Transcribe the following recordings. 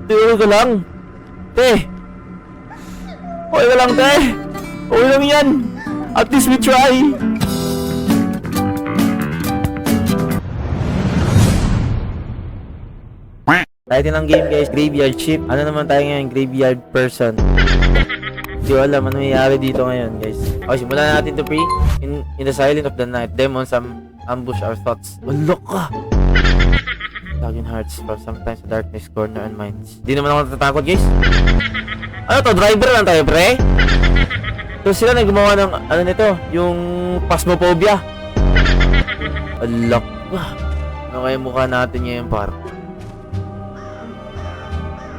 Te, okay ka lang? Te! Okay ka lang, te! Okay lang yan! At least we try! Title ng game guys, Graveyard Ship. Ano naman tayo ngayon? Graveyard Person. Hindi ko alam ano mayayari dito ngayon guys. Okay, simulan natin to pre. In the silence of the night, demons ambush our thoughts. Ulok ka! Login hearts for sometimes the darkness corner and minds. Di naman ako natatakot guys. Ano to? Driver lang tayo pre? So sila na gumawa ng ano nito? Yung Phasmophobia. Ulok ka! Ano kaya mukha natin ngayon par?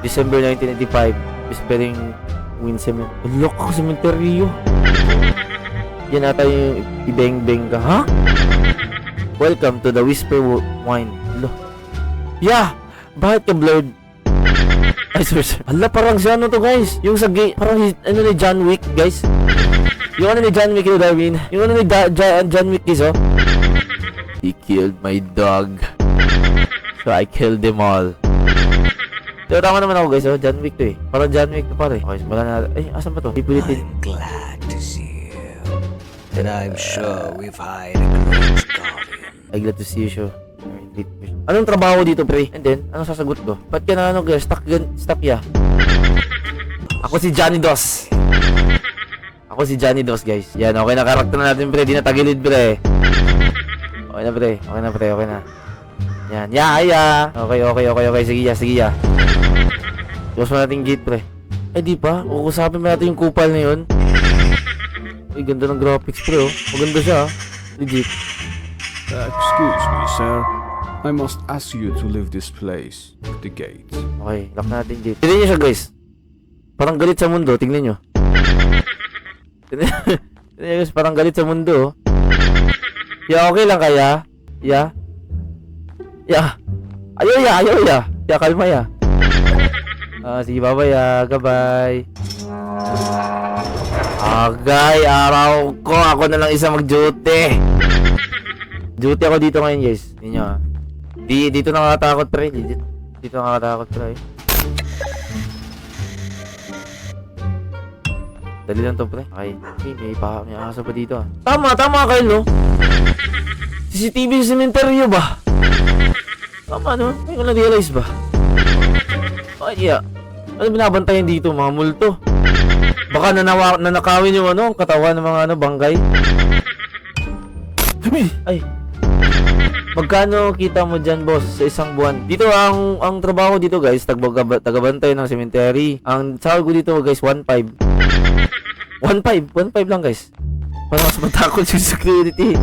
December 1985, whispering wind cement. Ulok ako sementeryo. Yan ata yung ibeng-beng ka, ha? Welcome to the Whisper Wine. Ulok. Yeah! Bakit ka blurred? Ay, sorry. Hala, parang siya ano to guys. Yung sa parang ano ni John Wick, guys. Yung ano ni John Wick, yung Darwin. Yung ano ni John Wick, guys, oh. He killed my dog. So I killed them all. Pero tama naman ako guys, oh. John Wick to eh. Parang John Wick to pare. Okay, simulan na. Ay, asan ba to? Ipulitin. I'm glad to see you. And I'm sure we've hired a great guardian. I'm glad to see you, sure. Anong trabaho dito, pre? And then, anong sasagot ko? Ba't ka na ano guys? Stuck ya? Ako si Johnny Dos. Ako si Johnny Dos, guys. Yan, okay na karakter na natin, pre. Di na tagilid, pre. Okay na, pre. Okay na, pre. Okay na. Yan. Ya. Okay. Sige ya. Close mo natin gate, pre. Ay, di pa. Kukusapin mo natin yung kupal na yun. Ay, ganda ng graphics, pre, oh. Maganda siya, ah. Legit. Excuse me, sir. I must ask you to leave this place. The gate. Okay, lock natin gate. Tignan nyo siya, guys. Parang galit sa mundo. Tignan nyo. Tignan nyo, guys. Parang galit sa mundo, oh. Ya, okay lang kaya? Ya. Ayaw ya. Ya, kalma ya. Sige, bye-bye ya. Goodbye. Agay, araw ko. Ako na lang isa mag-duty. Duty ako dito ngayon, guys. Yun nyo, ah. Dito nakakatakot, pre. Dito nakakatakot, pre. Dali lang to, pre. Okay, may aso pa dito, ah. Tama kayo, no? CCTV sa sementeryo ba? Tama, no? May ko na-realize ba? Ay, yeah. Ano binabantayan dito, mga multo? Baka nanakawin yung ano, katawan ng mga ano, bangkay. Ay. Magkano kita mo dyan, boss, sa isang buwan? Dito, ang trabaho dito, guys, tagabantay ng cemetery. Ang sahod ko dito, guys, 1.5. 1.5 lang, guys. Para mas matakot yung security.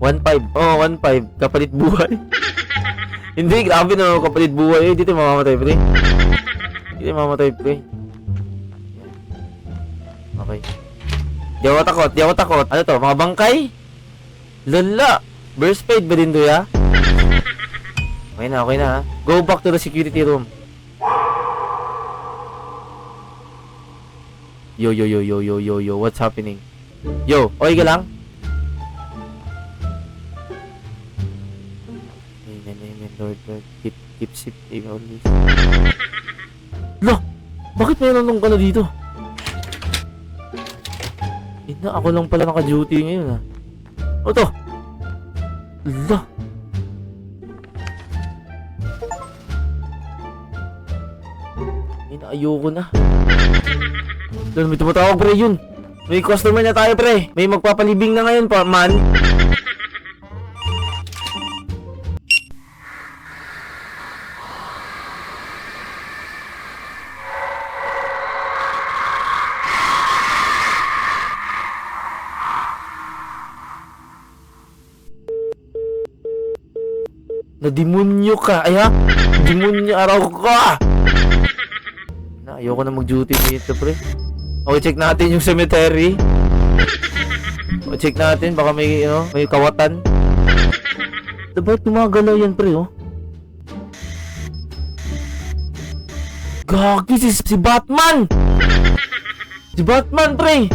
1.5. Oh, 1.5. Kapalit buhay. Hindi, grabe na kapalit buhay. Dito mamamatay, pre. Okay. Di ako takot. Ano to? Mga bangkay? Lala! Burst fade ba din to, ya? Okay na, ha? Go back to the security room. Yo. What's happening? Yo, okay ka lang? Amen, Lord. Keep safe always. Lo! Bakit may nanong ka na dito? Ako lang pala naka-duty ngayon, ha? Ano to? Lo! Ayoko na. Doon, may tumatawag, pre, yun. May customer na tayo, pre. May magpapalibing na ngayon, pa, man. Nadimonyo ka. Ay ha? Demonyo araw ka. Ayoko na mag-duty dito, pre. Okay, check natin yung cemetery. O, check natin. Baka may, may kawatan. Diba tumagalaw yan, pre, oh? Gagi, si Batman! Si Batman, pre!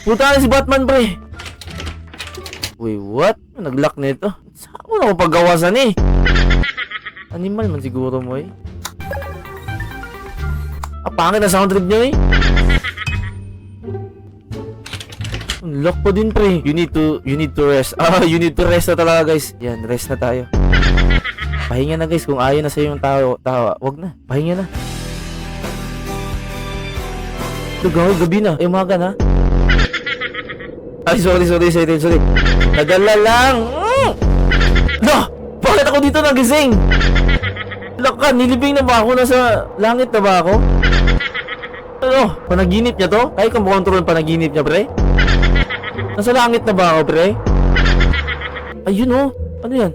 Punta na si Batman, pre! Wait, what? Nag-lock nito. Saan mo na ako paggawasan eh? Animal man siguro mo eh. Pangit na sound trip niya eh. Lock po din pre. You need to rest. You need to rest na talaga guys. Yan, rest na tayo. Pahinga na guys. Kung ayaw na sa'yo yung tawa, wag na. Pahinga na. Gabi na. Umaga na. Ay, sorry. Nadala lang. No! Bakit ako dito nagising? Laka, nilibing na ba ako? Nasa langit na ba ako? Ano? Panaginip niya to? Ay, kung control panaginip niya, pre? Nasa langit na ba ako, pre? Ayun oh. Ano yan?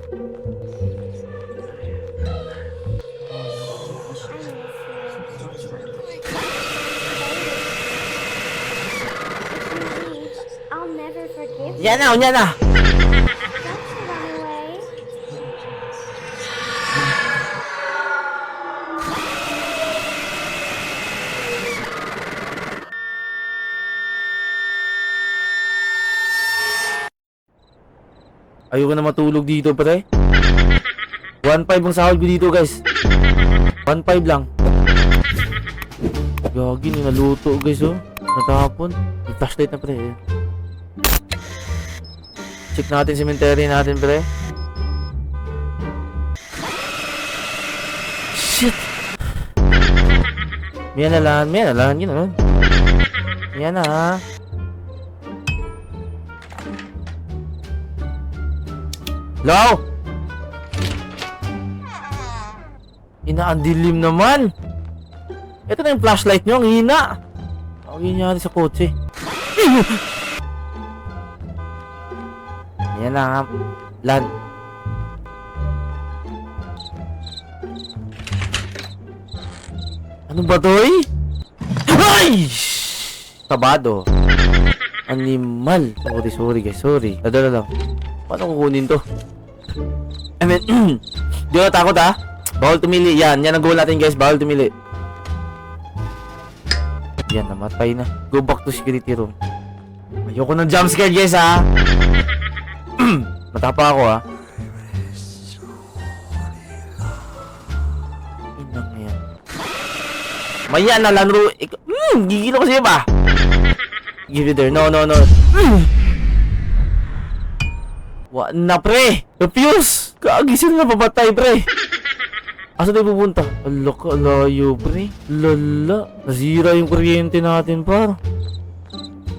I'll never forgive you. Yan na. Don't you run away. Ayoko na matulog dito, pre. 1.5 ang sahod ko dito, guys. 1.5 lang. Gagi, naluto, guys, oh. Natapon. May flashlight na, pre. Check natin cemetery natin, pre. Shit! Miyan na lang, yun na. Miyan na, ha. Hello? Ang dilim naman. Ito na yung flashlight nyo, ang hina. Ang hina natin sa kotse. Yan na, Lan. Ano ba to eh? Ay! Tabado. Animal. Sorry guys, sorry. Nadala lang. Paano kukunin to? I mean, di na takot ha? Bawal tumili. Yan ang goal natin guys. Bawal tumili. Yan, namatay na. Go back to security room. Ayoko ng jumpscare guys ha. Matapa ako ha. Inang yan. Maya na lanro. Gigilo kasi ba? Give it there. No. Wa na pre. Refuse. Kagisin na papatay pre. Asa tayo pupunta? Ala ka, layo pre. Lala. Nasira yung kuryente natin par.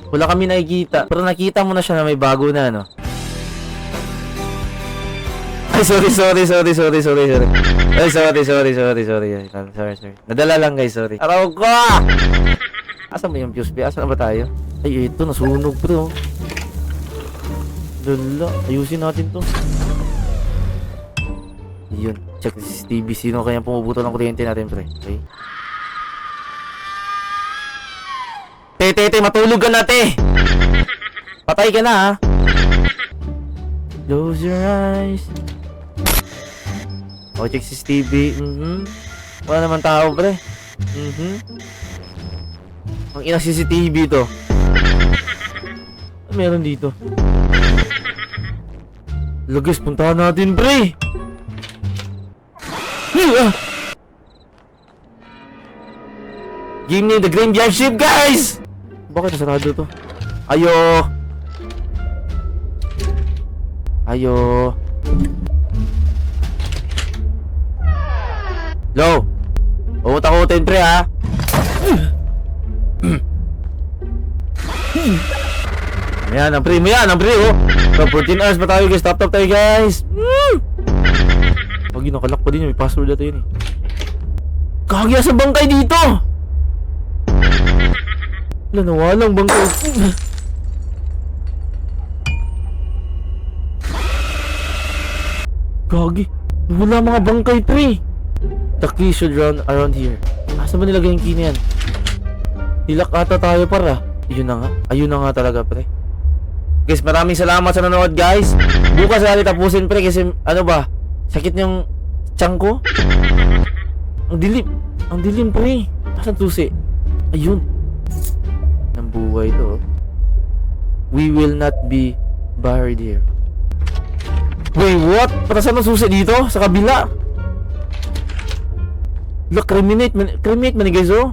Wala kami nakikita. Pero nakita mo na siya na may bago na no. Ay, sorry. Ay, sorry. Nadala lang guys, sorry. Araw ko! Asan ba yung fuse ba? Asan na ba tayo? Ay, ito, nasunog bro. Lala, ayusin natin to. Yun, check the CCTV. Sino kaya pumubuto ng kuryente natin, pre? Okay. Te, matulog ka na, te! Patay ka na, ha? Close your eyes. O, check CCTV. Wala naman tao, pre. Ang inang CCTV to. Ano meron dito? Lagos, puntahan natin, pre! Give me the graveyard shift, guys! Bakit nasarado to? Ayo! Low! Utak-utin, pre, ha? Mayan ang pre, oh! So, 14 hours pa tayo, guys. Top tayo, guys! Pag nakalak pa din yun, may password na tayo yun, eh. Kagya sa bangkay dito! Wala, nawalang bangkay. Gagi, wala mga bangkay, pre. The key should run around here. Asa ba nilagay yung key na yan? Hilak ata tayo para. Ayun na nga talaga, pre. Guys, maraming salamat sa nanonood, guys. Bukas natin tapusin, pre, kasi ano ba? Sakit niyang tiyan ko. Ang dilim, pre. Asan tusi? Ayun. Ng buhay to. We will not be buried here. Wait, what? Patasan ang susi dito? Sa kabila? Look, criminate man ni guys, oh.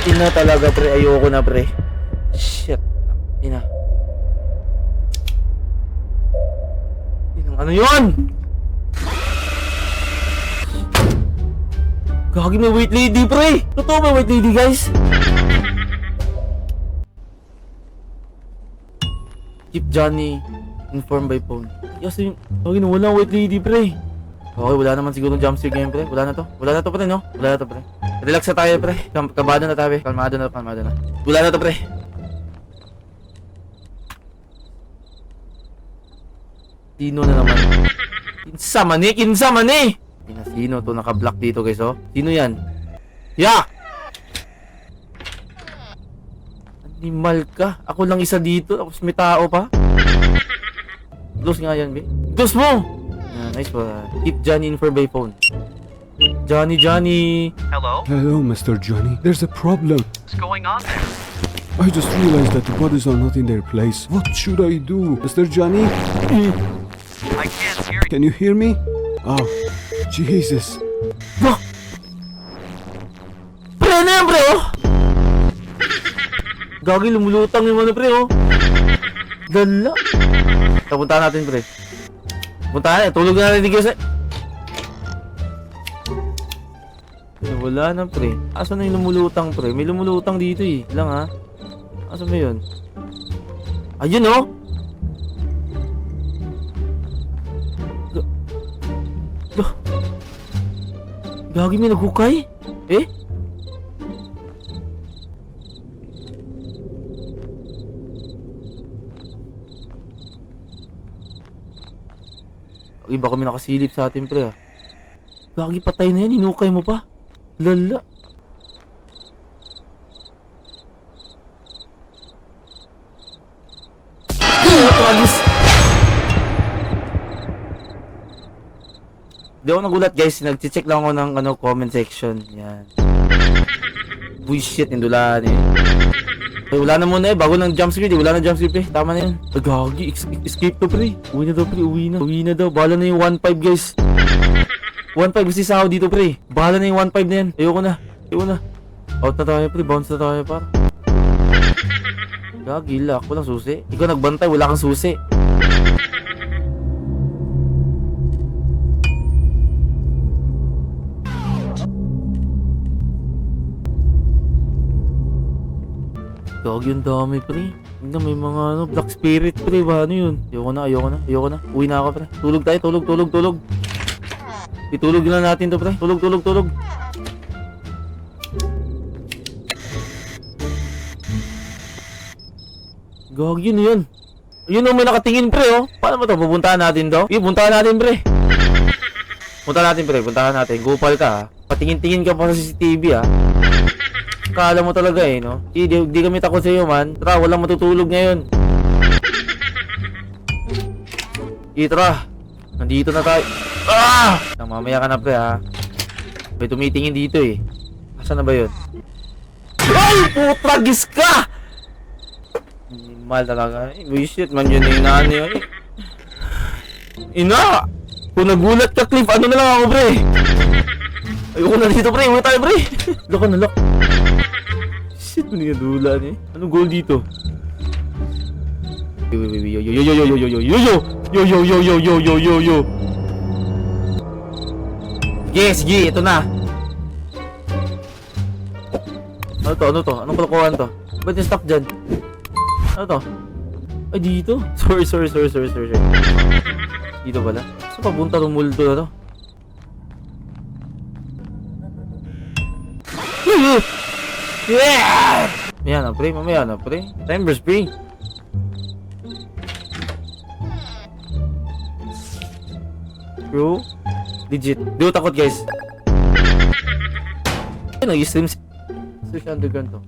Ina talaga, pre. Ayoko na, pre. Shit. Ina. Ano yun? Gagi, may white lady, pre. Totoo may white lady, guys. Keep Johnny informed by phone. Yes, yung gagi na wala white lady, pre. Okay, wala naman siguro jump scare ngayon, pre. Wala na to, pre, no? Wala na to, pre. Relax na tayo, pre. Kalmado na tayo, kalmado na. Wala na to, pre. Sino na naman? Kinsa man eh! Sino to naka-block dito, guys, oh? Sino yan? Ya! Animal ka. Ako lang isa dito. Tapos may tao pa. Close nga yan, be. Close mo! Nice one. Keep Johnny informed by phone. Johnny. Hello, Mr. Johnny. There's a problem. What's going on there? I just realized that the bodies are not in their place. What should I do? Mr. Johnny? I can't hear you. Can you hear me? Oh, Jesus. Bah! Pre, ano yan, pre, oh? Gagi, lumulutang yung ano, pre, oh. Dala. Puntahan natin, pre. Puntahan, tulog na natin, guys, eh. Wala na, pre. Asan na yung lumulutang, pre? May lumulutang dito, eh. Lang, ha? Asan ba yun? Ayun, oh! Gagi, may naghukay? Eh? Gagi, baka may nakasilip sa atin, pre, ah. Gagi, patay na yan. Hinukay mo pa. Lala. Tragis. Di ako nagulat, guys. Nag-check lang ako ng comment section. Yan. Uy, shit. Indulaan eh. Ay, wala na muna eh. Bago ng jumpscare. Wala na jumpscare, pre. Tama na yan. Gagi. Escape to, pre. Uwi na daw, pre. Uwi na daw. Bahala na yung 1.5, guys. 1.5 kasi sa ako dito, pre. Bahala na yung 1.5 na yan. Ayoko na. Out na tayo, pre. Bounce na tayo, par. Gagi, lock. Walang susi. Ikaw nagbantay. Wala kang susi. Gagi, yung dami, pre. Tingnan, may mga black spirit, pre. Ba, ano yun? Ayoko na. Uwi na ako, pre. Tulog tayo. Tulog. Itulog na natin to, pre. Tulog. Gagi, yun yun. Yun ang may nakatingin, pre, oh. Paano ba to? Pupuntahan natin to? Puntahan natin, pre. Puntahan natin. Gupal ka, ha. Patingin-tingin ka pa sa CCTV, ha. Kala mo talaga, eh, no? Di kami takot sa iyo, man. Tara, walang matutulog ngayon. Tara. Nandito na tayo. Ah! Mamaya ka na, pre, ha. May tumitingin dito, eh. Asan na ba yun? Ay! Putragis ka! Mal talaga. Bullshit man yun, eh. Inaan yun, eh. Ina! Kung nagulat ka, Cliff, ano na lang ako, pre? Ayoko na dito, pre. Uwi tayo, pre. Lock. Shit, ano yung dulan, eh. Anong goal dito? Yo. Sige, ito na. Ano to? Anong kalokohan to? Ba't yung stop dyan? Ano to? Ay, dito? Sorry. Dito pala? Saan papunta ng multo na to? Yeah! Mamaya na, pre. Timer spring. Bro. Legit. Di ko takot, guys. Nag-stream si Underground to.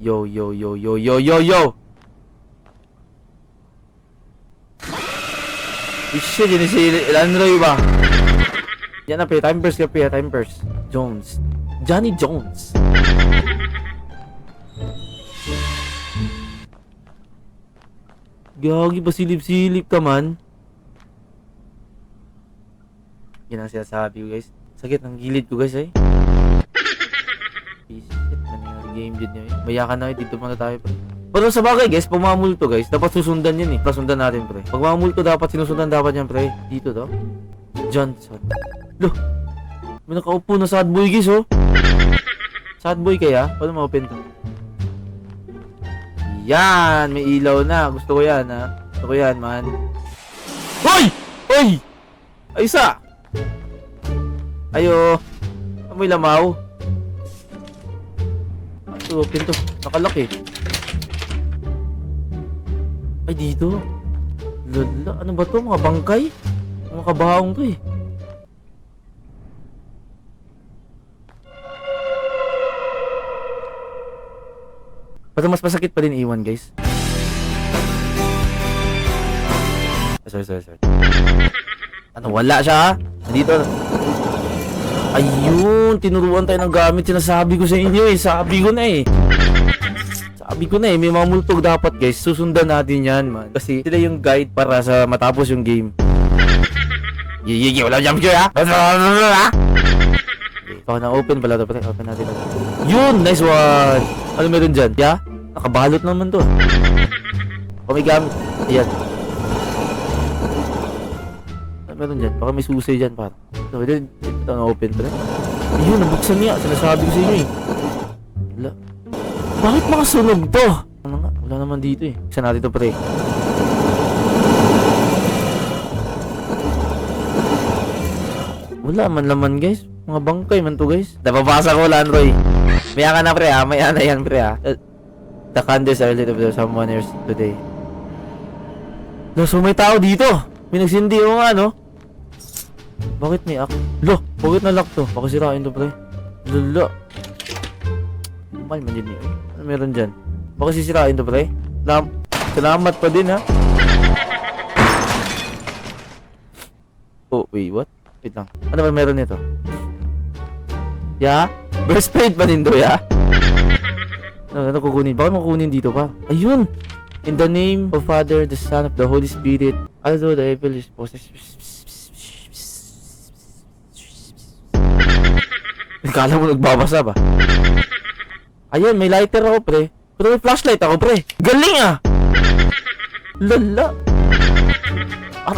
Yo, yo, yo, yo, yo, yo, yo! Shit, yun si Landroy ba? Yan na, time burst ka, time burst. Jones. Johnny Jones. Gagi ba silip-silip ka man? Yan ang sinasabi ko guys. Sakit ng gilid ko guys eh. Shit, nangyari game din yun. Mayakan na dito muna tayo pre. Pero sa bagay guys, pag mga multo guys, dapat susundan yan eh. Sundan natin pre. Pag mga multo dapat sinusundan dapat yan pre. Dito to. Johnson. Loh! May nakaupo na sad boy guys oh. Sad boy kaya? Paano ma-open to? Yan! May ilaw na. Gusto ko yan ha. Gusto ko yan man. Hoy! Hoy! Ay isa! Ayo! Amoy lamaw. Ito, open to. Nakalaki. Ay dito. Lala, ano ba to? Mga bangkay? Mga kabahong to eh. Pero mas masakit pa din iwan guys. Sorry. Ano, wala siya ha? Dito. Ayun, tinuruan tayo ng gamit. Sinasabi ko sa inyo eh. Sabi ko na eh. May mga multog dapat guys. Susundan natin yan man. Kasi sila yung guide para sa matapos yung game. Wala jump scare ha? Okay, na-open pala ito. Open natin. Yun! Nice one! Ano meron dyan? Yeah? Nakabalot naman to. O may gamit. Ayan. Ano meron dyan? Baka may susi dyan para. So, ito na-open pala. Ayun, nabuksan niya. Sinasabi ko sa inyo eh. Wala. Bakit makasunog to? Ano nga? Wala naman dito eh. Isa natin ito pre. Wala man laman guys. Mga bangkay man to guys. Napapasa ko Landroy. Maya ka na pre ha. Maya na yan pre ha. The candles are lit of summoners today. No, so may tao dito. May nagsindi o nga no. Bakit may Lo, bakit na-lock to? Baka sirain to pre. Lala. Kumal man yun eh. Ano meron dyan? Baka sisirain to pre. Salamat pa din ha. Oh, wait, what? Wait lang. Ano ba meron nito? Ya? Burst plate pa din to, ya? Ano kukunin? Bakit makukunin dito pa? Ayun! In the name of Father, the Son, of the Holy Spirit, although the evil is possessed. Kala mo nagbabasa ba? Ayun, may lighter ako, pre. Pero may flashlight ako, pre. Galing ah! Lala!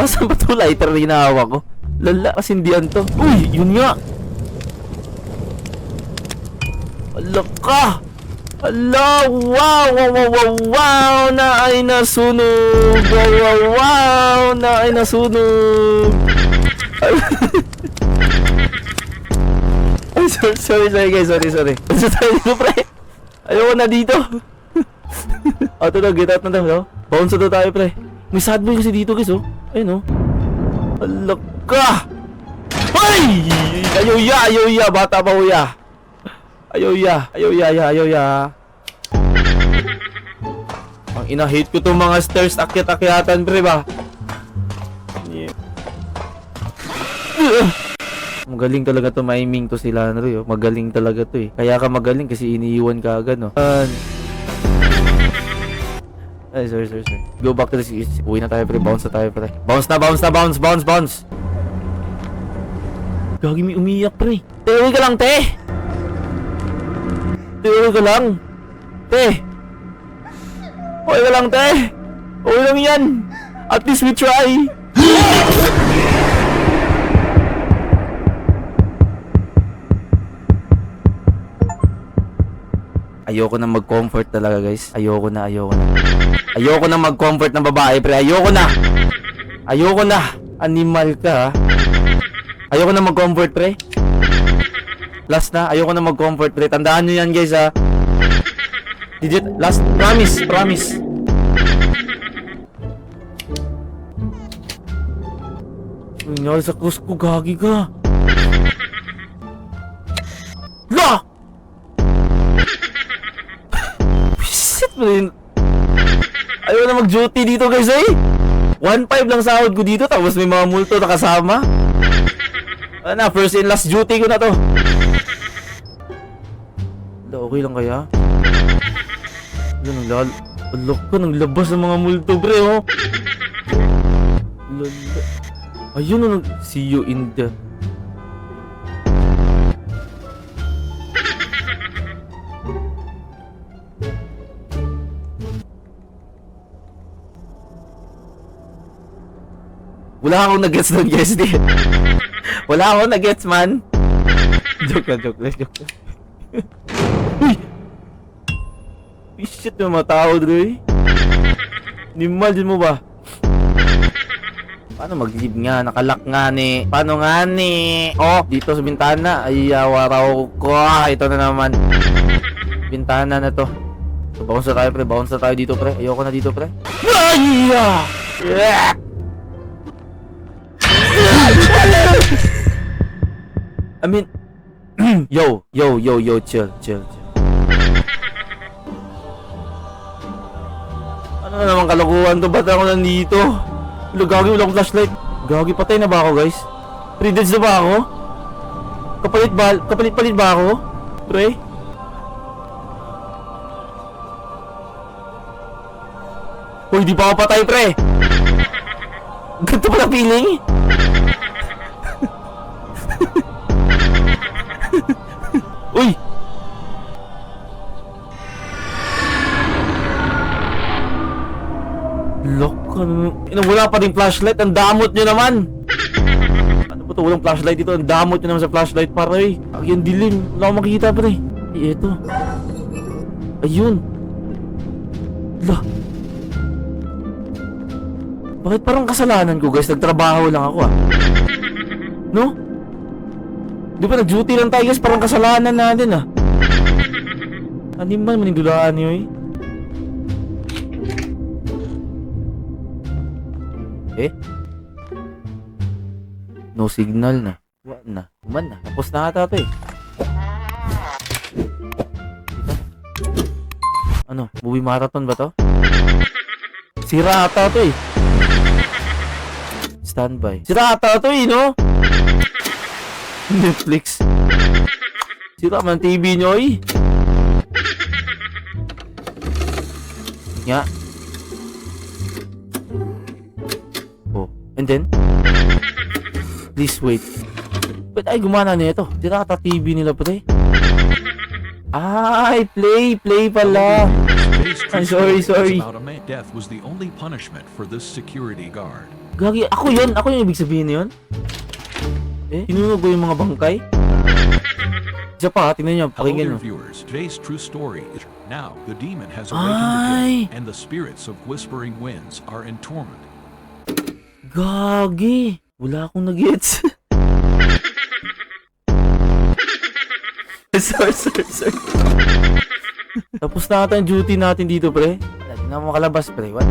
Saan ba ito lighter na hinahawa ko? Lala, kasindihan to. Uy, yun nga! Ala ka! Ala, wow, na ay nasunog! Wow, na ay nasunog! Ay, sorry guys, sorry. Basta tayo dito, pre! Ayoko na dito! Ito na, get out na tayo, no? Bounce na tayo, pre. May sad boy kasi dito, guys, oh. Ayun, oh. Ala ka! Ay! Ayaw, bata pa, uya. Ayaw, Ang ina-hate ko tong mga stairs, akyat-akyatan, pre, ba? Yeah. Magaling talaga to, maiming to sila, Landroy, oh. Magaling talaga to, eh. Kaya ka magaling kasi iniiwan ka agad, no? Ay, sorry. Go back to the seats. Uwi na tayo, pre. Bounce na tayo, pre. Bounce. Gagi, may umiyak, pre. Uwi ka lang, te. Uwi ka lang. Uwi lang yan. At least we try. Ayoko na mag-comfort talaga, guys. Ayoko na. Ayoko na mag-comfort ng babae, pre. Ayoko na. Animal ka, ha? Ayoko na mag-comfort, pre. Last na. Ayoko na mag-comfort, pre. Tandaan nyo yan, guys, ha? Last. Promise. Nangyari sa krus ko, gagi ka. La! Ayaw na mag-duty dito guys eh. 1.5 lang sahod ko dito tapos may mga multo na kasama. Ano na, first and last duty ko na to. Okay lang kaya? Alok ko, naglabas ng mga multo pre oh. Lala. Ayun oh, see you in the... Wala akong nag-gets doon guys. Wala akong nag-gets man. Joke lang. Uy! Shit, may mga tao doon eh. Nimal din mo ba? Paano mag-leave nga? Nakalock nga ni. Paano nga ni? Oh, dito sa bintana. Ay, waraw ko. Ito na naman. Bintana na to. So, bounce na tayo pre. Bounce na tayo dito pre. Ayoko na dito pre. Ay! Yeah! I mean, yo, chill. Ano na naman kalokohan to? Ba't ako nandito? Gagi, walang flashlight. Gagi, patay na ba ako guys? Pre-deads na ba ako? Kapalit ba ako? Pre? Uy, di pa ako patay pre! Ganito pala feeling? Uy! Lock ka naman. Wala pa rin flashlight. Ang damot nyo naman. Ano ba ito? Walang flashlight dito. Ang damot nyo naman sa flashlight pare. Ang dilim. Wala akong makikita pare. Eto. Ayun. Lah. Bakit parang kasalanan ko guys? Nagtrabaho lang ako No? Di ba nag-duty lang tayo guys? Parang kasalanan natin Ano man manidulaan nyo No signal na. What na? Man na. Tapos na ata ito Ano? Movie marathon ba to? Sira ata ito Standby. Sira ata ito no? Netflix. Sira man TV nyo Nga. Oh. And then? Please wait. Ba't ay gumana na ito? Sira ata TV nila pre. Ay, play pala. I'm sorry. Death was the only punishment for this security guard. Gagi, ako yun ibig sabihin na yun? Sinunog ko yung mga bangkay? Isa pa, tingnan nyo, Hello pakinggan dear nyo. viewers, today's true story is now the demon has awakened again, and the spirits of Whispering Winds are in torment. Gagi, wala akong nag-gets. sorry. Tapos na ata yung duty natin dito, pre. Hindi na mo makalabas, pre. What?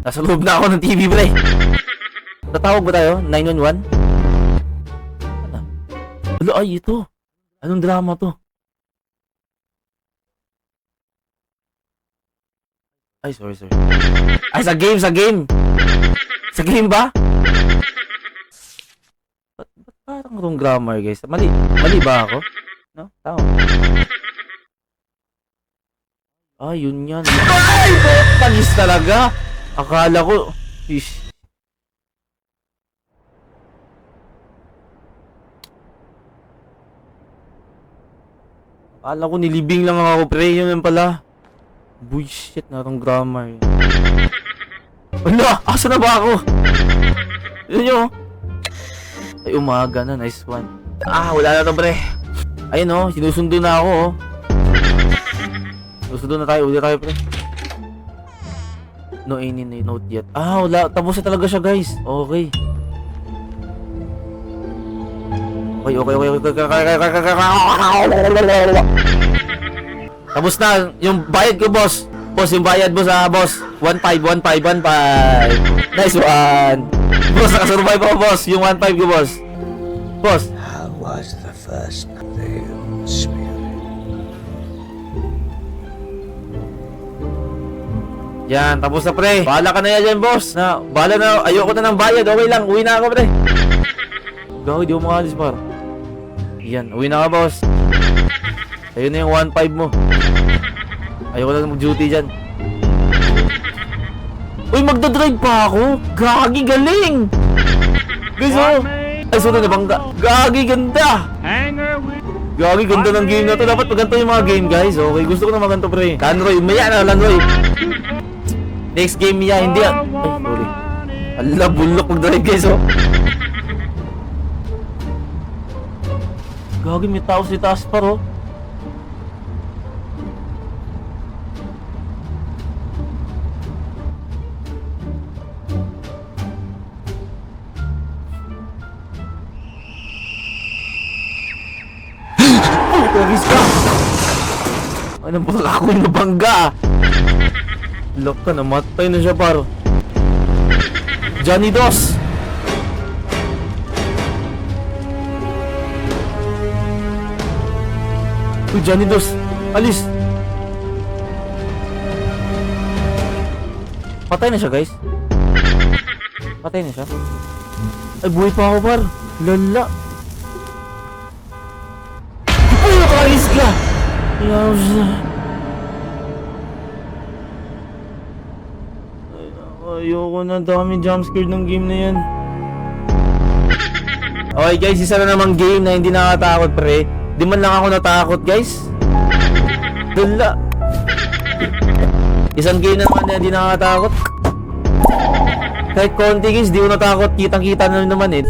Nasa loob na ako ng TV, pre. Tatawag ba tayo? 911? Ano? Alo, ay, ito. Anong drama to? Ay, sorry. Ay, sa game. Sa game ba? Ba't parang itong grammar, guys? Mali ba ako? No? Tama. Yun yan. Ay! Pagis talaga! Akala ko... Ish. Akala ko nilibing lang ako, pre. Yun lang pala. Bullshit na itong grammar. Wala! Asa na ba ako? Yun nyo. Ay, umaga na. Nice one. Wala na to, pre. Ayun sinusundo na ako Susunod na tayo, uli tayo pre. No any note yet. Wala. Tapos na talaga siya guys. Okay. Tapos na. Yung bayad ko boss. Boss, yung bayad mo sa boss. 1.5. Nice one. Boss, nakasurvive ako boss. Yung 1.5 ko boss. Boss. How was the first veiled spirit? Yan, tapos na pre. Bahala ka na yan dyan, boss. Bahala na, ayoko na ng bayad. Okay lang, uwi na ako pre. Gago, di mo makalis par. Yan, uwi na ka, boss. Ayun na yung 1.5 mo. Ayoko na mag-duty dyan. Uy, magdadrive pa ako. Gagi, galing. Guys, oh. Ay, sunod na bangga. Gagi, ganda. Gagi, ganda ng game na to. Dapat maganto yung mga game, guys. Okay, gusto ko na maganto, pre. Lanroy, maya na, Lanroy. Next game niya, hindi ah. Ay, sorry. Ala, bulok mag-drive, guys, oh. Gagi, may tao si taas par, oh. Pagis ka! Anong baka ako yung nabangga? Lock ka, namatay na siya par. Johnny Dos! Uy, Johnny Dos! Alis! Patay na siya, guys. Patay na siya. Ay, buhay pa ako par. Lala. Alis ka! Ayoko na, dami jumpscare ng game na yan. Okay guys, isa na namang game na hindi nakakatakot pre. Di man lang ako natakot guys. Dala. Isang game na naman na hindi nakakatakot. Kahit konti guys, di ko natakot. Kitang kita na naman eh.